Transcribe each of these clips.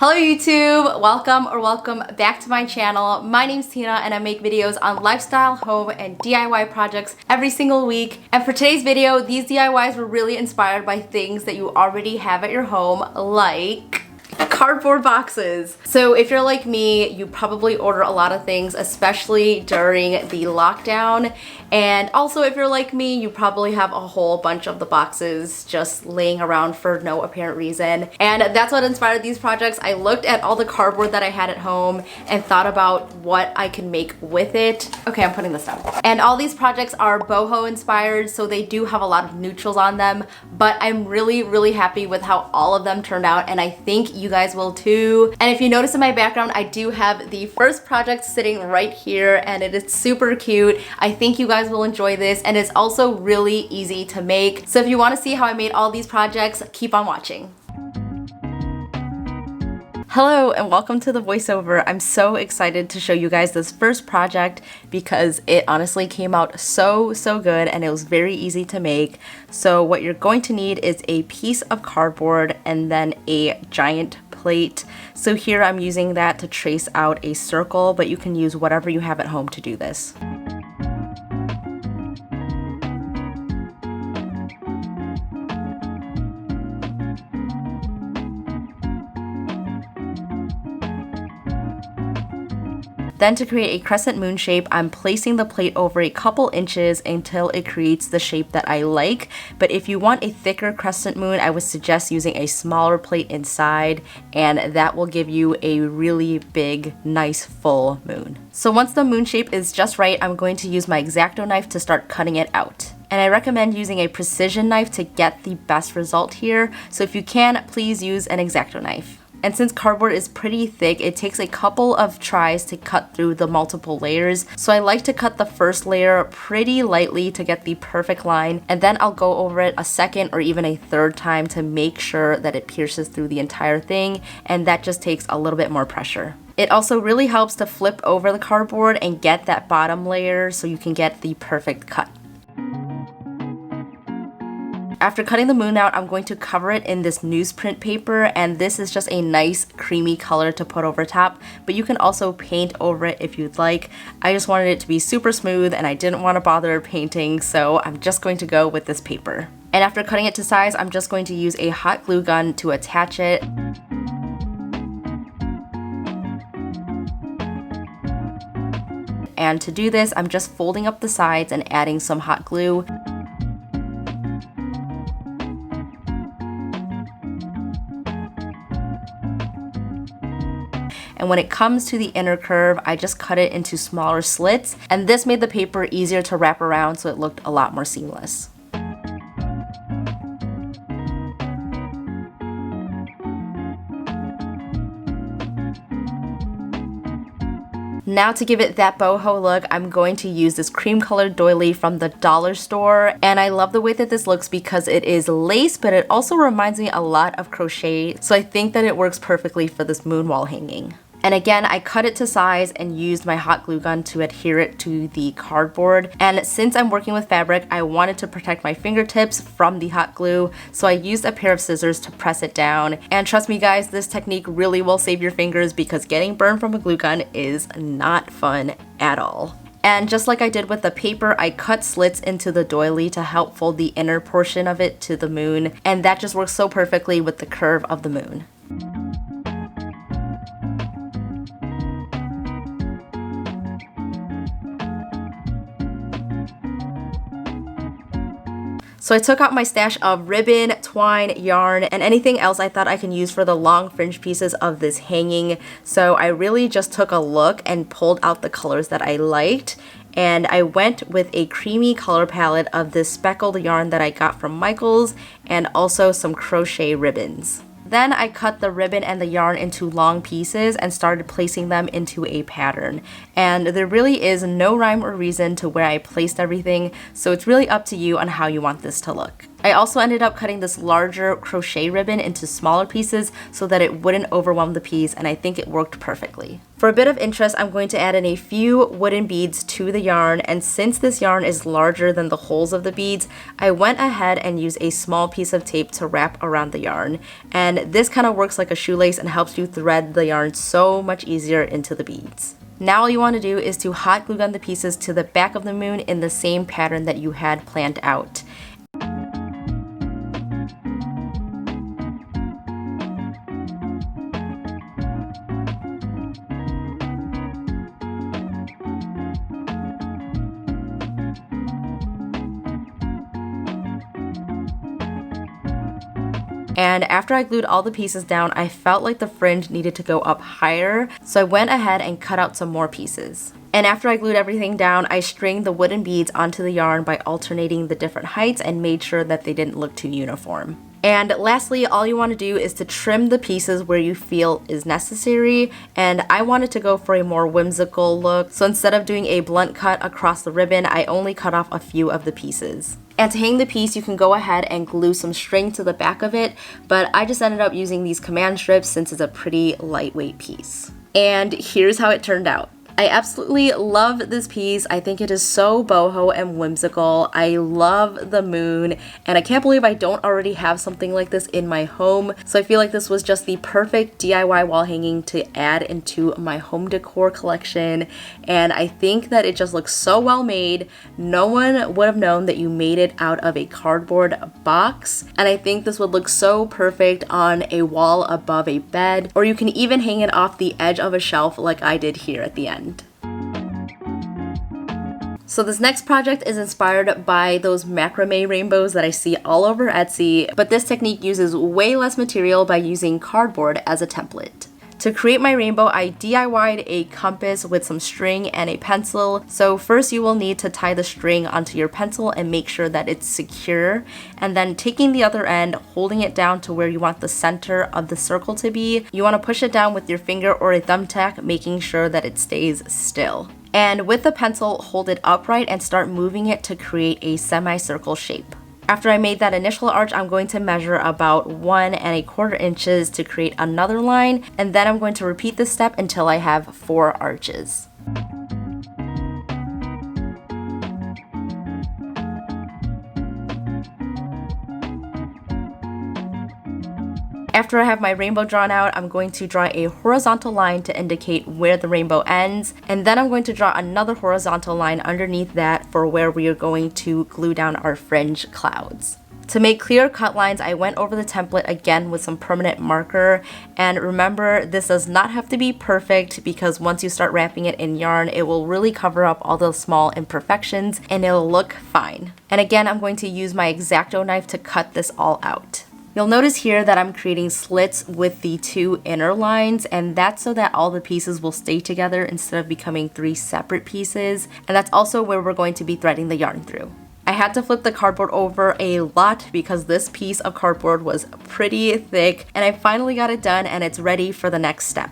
Hello YouTube! Welcome back to my channel. My name's Tina and I make videos on lifestyle, home, and DIY projects every single week. And for today's video, these DIYs were really inspired by things that you already have at your home, like cardboard boxes. So if you're like me, you probably order a lot of things, especially during the lockdown. And also if you're like me, you probably have a whole bunch of the boxes just laying around for no apparent reason. And that's what inspired these projects. I looked at all the cardboard that I had at home and thought about what I can make with it. Okay, I'm putting this down. And all these projects are boho inspired, so they do have a lot of neutrals on them, but I'm really happy with how all of them turned out, and I think you guys will too. And if you notice in my background, I do have the first project sitting right here, and it is super cute. I think you guys will enjoy this, and it's also really easy to make. So if you want to see how I made all these projects, keep on watching. Hello and welcome to the voiceover. I'm so excited to show you guys this first project because it honestly came out so good and it was very easy to make. So what you're going to need is a piece of cardboard and then a giant plate. So here I'm using that to trace out a circle, but you can use whatever you have at home to do this. Then to create a crescent moon shape, I'm placing the plate over a couple inches until it creates the shape that I like. But if you want a thicker crescent moon, I would suggest using a smaller plate inside, and that will give you a really big, nice full moon. So once the moon shape is just right, I'm going to use my X-Acto knife to start cutting it out. And I recommend using a precision knife to get the best result here. So if you can, please use an X-Acto knife. And since cardboard is pretty thick, it takes a couple of tries to cut through the multiple layers. So I like to cut the first layer pretty lightly to get the perfect line, and then I'll go over it a second or even a third time to make sure that it pierces through the entire thing, and that just takes a little bit more pressure. It also really helps to flip over the cardboard and get that bottom layer so you can get the perfect cut. After cutting the moon out, I'm going to cover it in this newsprint paper, and this is just a nice creamy color to put over top, but you can also paint over it if you'd like. I just wanted it to be super smooth and I didn't want to bother painting, so I'm just going to go with this paper. And after cutting it to size, I'm just going to use a hot glue gun to attach it. And to do this, I'm just folding up the sides and adding some hot glue. And when it comes to the inner curve, I just cut it into smaller slits, and this made the paper easier to wrap around, so it looked a lot more seamless. Now to give it that boho look, I'm going to use this cream colored doily from the dollar store, and I love the way that this looks because it is lace, but it also reminds me a lot of crochet, so I think that it works perfectly for this moon wall hanging. And again, I cut it to size and used my hot glue gun to adhere it to the cardboard. And since I'm working with fabric, I wanted to protect my fingertips from the hot glue, so I used a pair of scissors to press it down. And trust me guys, this technique really will save your fingers because getting burned from a glue gun is not fun at all. And just like I did with the paper, I cut slits into the doily to help fold the inner portion of it to the moon, and that just works so perfectly with the curve of the moon. So I took out my stash of ribbon, twine, yarn, and anything else I thought I can use for the long fringe pieces of this hanging. So I really just took a look and pulled out the colors that I liked. And I went with a creamy color palette of this speckled yarn that I got from Michaels, and also some crochet ribbons. Then I cut the ribbon and the yarn into long pieces and started placing them into a pattern. And there really is no rhyme or reason to where I placed everything, so it's really up to you on how you want this to look. I also ended up cutting this larger crochet ribbon into smaller pieces so that it wouldn't overwhelm the piece, and I think it worked perfectly. For a bit of interest, I'm going to add in a few wooden beads to the yarn, and since this yarn is larger than the holes of the beads, I went ahead and used a small piece of tape to wrap around the yarn. And this kind of works like a shoelace and helps you thread the yarn so much easier into the beads. Now all you want to do is to hot glue gun the pieces to the back of the moon in the same pattern that you had planned out. And after I glued all the pieces down, I felt like the fringe needed to go up higher, so I went ahead and cut out some more pieces. And after I glued everything down, I stringed the wooden beads onto the yarn by alternating the different heights and made sure that they didn't look too uniform. And lastly, all you want to do is to trim the pieces where you feel is necessary, and I wanted to go for a more whimsical look, so instead of doing a blunt cut across the ribbon, I only cut off a few of the pieces. And to hang the piece, you can go ahead and glue some string to the back of it, but I just ended up using these command strips since it's a pretty lightweight piece. And here's how it turned out. I absolutely love this piece. I think it is so boho and whimsical. I love the moon, and I can't believe I don't already have something like this in my home. So I feel like this was just the perfect DIY wall hanging to add into my home decor collection. And I think that it just looks so well made. No one would have known that you made it out of a cardboard box. And I think this would look so perfect on a wall above a bed, or you can even hang it off the edge of a shelf like I did here at the end. So this next project is inspired by those macrame rainbows that I see all over Etsy, but this technique uses way less material by using cardboard as a template. To create my rainbow, I DIY'd a compass with some string and a pencil. So first you will need to tie the string onto your pencil and make sure that it's secure, and then taking the other end, holding it down to where you want the center of the circle to be. You want to push it down with your finger or a thumbtack, making sure that it stays still. And with the pencil, hold it upright and start moving it to create a semicircle shape. After I made that initial arch, I'm going to measure about 1¼ inches to create another line, and then I'm going to repeat this step until I have 4 arches. After I have my rainbow drawn out, I'm going to draw a horizontal line to indicate where the rainbow ends, and then I'm going to draw another horizontal line underneath that for where we are going to glue down our fringe clouds. To make clear cut lines, I went over the template again with some permanent marker, and remember, this does not have to be perfect because once you start wrapping it in yarn, it will really cover up all those small imperfections and it'll look fine. And again, I'm going to use my X-Acto knife to cut this all out. You'll notice here that I'm creating slits with the 2 inner lines, and that's so that all the pieces will stay together instead of becoming 3 separate pieces, and that's also where we're going to be threading the yarn through. I had to flip the cardboard over a lot because this piece of cardboard was pretty thick, and I finally got it done and it's ready for the next step.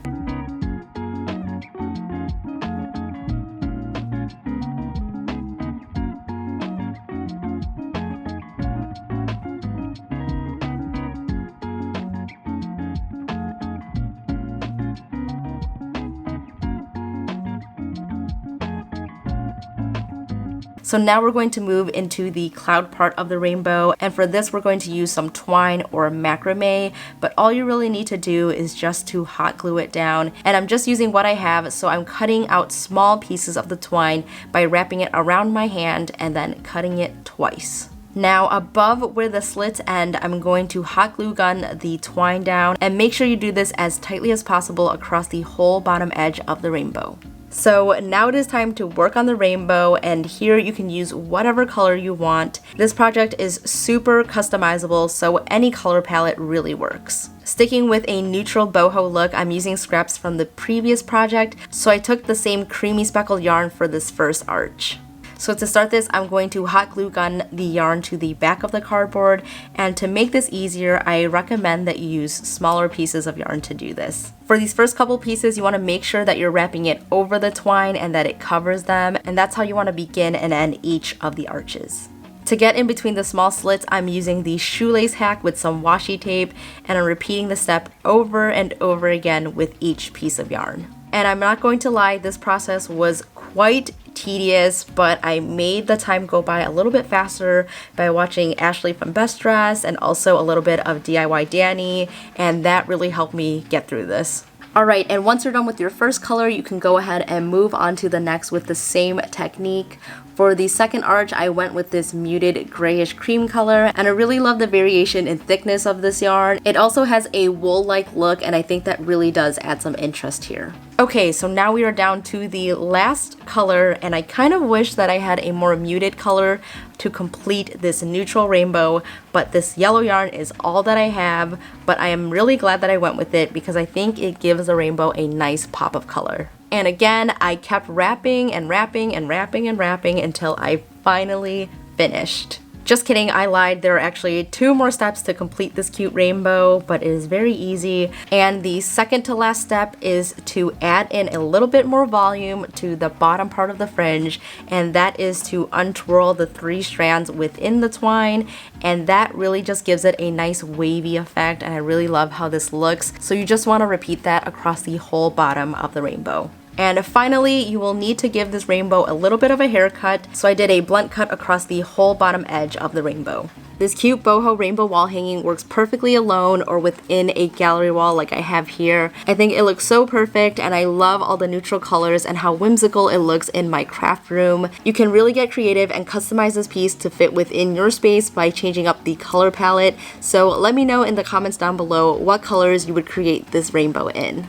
So now we're going to move into the cloud part of the rainbow, and for this we're going to use some twine or macrame, but all you really need to do is just to hot glue it down, and I'm just using what I have, so I'm cutting out small pieces of the twine by wrapping it around my hand and then cutting it twice. Now above where the slits end, I'm going to hot glue gun the twine down, and make sure you do this as tightly as possible across the whole bottom edge of the rainbow. So now it is time to work on the rainbow, and here you can use whatever color you want. This project is super customizable, so any color palette really works. Sticking with a neutral boho look, I'm using scraps from the previous project, so I took the same creamy speckled yarn for this first arch. So to start this, I'm going to hot glue gun the yarn to the back of the cardboard, and to make this easier, I recommend that you use smaller pieces of yarn to do this. For these first couple pieces, you want to make sure that you're wrapping it over the twine and that it covers them, and that's how you want to begin and end each of the arches. To To get in between the small slits, I'm using the shoelace hack with some washi tape, and I'm repeating the step over and over again with each piece of yarn. And I'm not going to lie, this process was quite tedious, but I made the time go by a little bit faster by watching Ashley from Best Dress and also a little bit of DIY Danny, and that really helped me get through this. Alright, and once you're done with your first color, you can go ahead and move on to the next with the same technique. For the second arch, I went with this muted grayish cream color, and I really love the variation in thickness of this yarn. It also has a wool-like look, and I think that really does add some interest here. Okay, so now we are down to the last color, and I kind of wish that I had a more muted color to complete this neutral rainbow, but this yellow yarn is all that I have, but I am really glad that I went with it because I think it gives the rainbow a nice pop of color. And again, I kept wrapping and wrapping and wrapping and wrapping until I finally finished. Just kidding, I lied. There are actually 2 more steps to complete this cute rainbow, but it is very easy. And the second to last step is to add in a little bit more volume to the bottom part of the fringe, and that is to untwirl the 3 strands within the twine, and that really just gives it a nice wavy effect, and I really love how this looks. So you just want to repeat that across the whole bottom of the rainbow. And finally, you will need to give this rainbow a little bit of a haircut, so I did a blunt cut across the whole bottom edge of the rainbow. This cute boho rainbow wall hanging works perfectly alone or within a gallery wall like I have here. I think it looks so perfect, and I love all the neutral colors and how whimsical it looks in my craft room. You can really get creative and customize this piece to fit within your space by changing up the color palette, so let me know in the comments down below what colors you would create this rainbow in.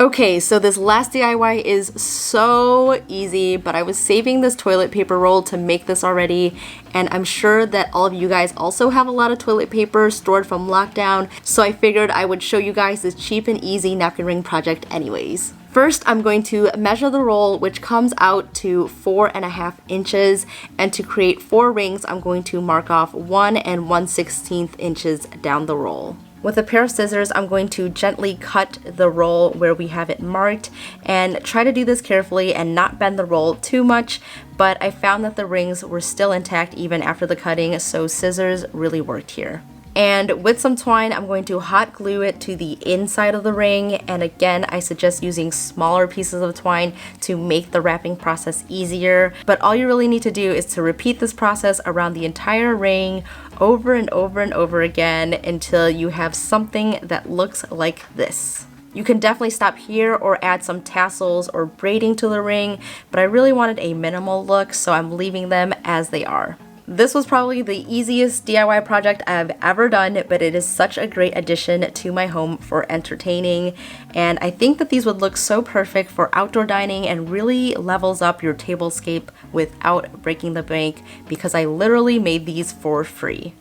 Okay, so this last DIY is so easy, but I was saving this toilet paper roll to make this already, and I'm sure that all of you guys also have a lot of toilet paper stored from lockdown, so I figured I would show you guys this cheap and easy napkin ring project anyways. First, I'm going to measure the roll, which comes out to 4.5 inches, and to create 4 rings, I'm going to mark off 1 1/16 inches down the roll. With a pair of scissors, I'm going to gently cut the roll where we have it marked, and try to do this carefully and not bend the roll too much, but I found that the rings were still intact even after the cutting, so scissors really worked here. And with some twine, I'm going to hot glue it to the inside of the ring, and again, I suggest using smaller pieces of twine to make the wrapping process easier. But all you really need to do is to repeat this process around the entire ring over and over and over again until you have something that looks like this. You can definitely stop here or add some tassels or braiding to the ring, but I really wanted a minimal look, so I'm leaving them as they are. This was probably the easiest DIY project I've ever done, but it is such a great addition to my home for entertaining, and I think that these would look so perfect for outdoor dining and really levels up your tablescape without breaking the bank, because I literally made these for free.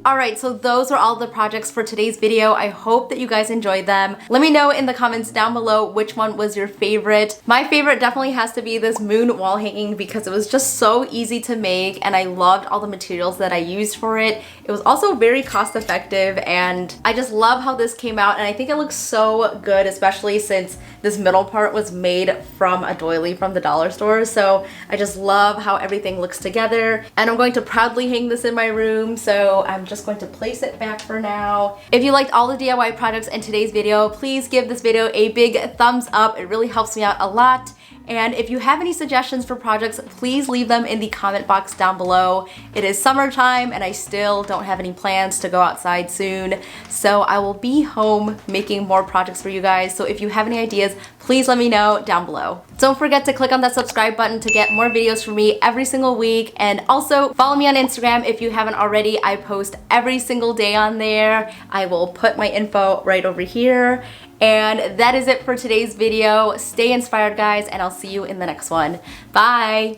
Alright, so those are all the projects for today's video. I hope that you guys enjoyed them. Let me know in the comments down below which one was your favorite. My favorite definitely has to be this moon wall hanging because it was just so easy to make, and I loved all the materials that I used for it. It was also very cost effective, and I just love how this came out, and I think it looks so good, especially since this middle part was made from a doily from the dollar store. So I just love how everything looks together, and I'm going to proudly hang this in my room, so I'm just going to place it back for now. If you liked all the DIY projects in today's video, please give this video a big thumbs up. It really helps me out a lot. And if you have any suggestions for projects, please leave them in the comment box down below. It is summertime and I still don't have any plans to go outside soon, so I will be home making more projects for you guys. So if you have any ideas, please let me know down below. Don't forget to click on that subscribe button to get more videos from me every single week, and also follow me on Instagram if you haven't already. I post every single day on there. I will put my info right over here. And that is it for today's video. Stay inspired, guys, and I'll see you in the next one. Bye!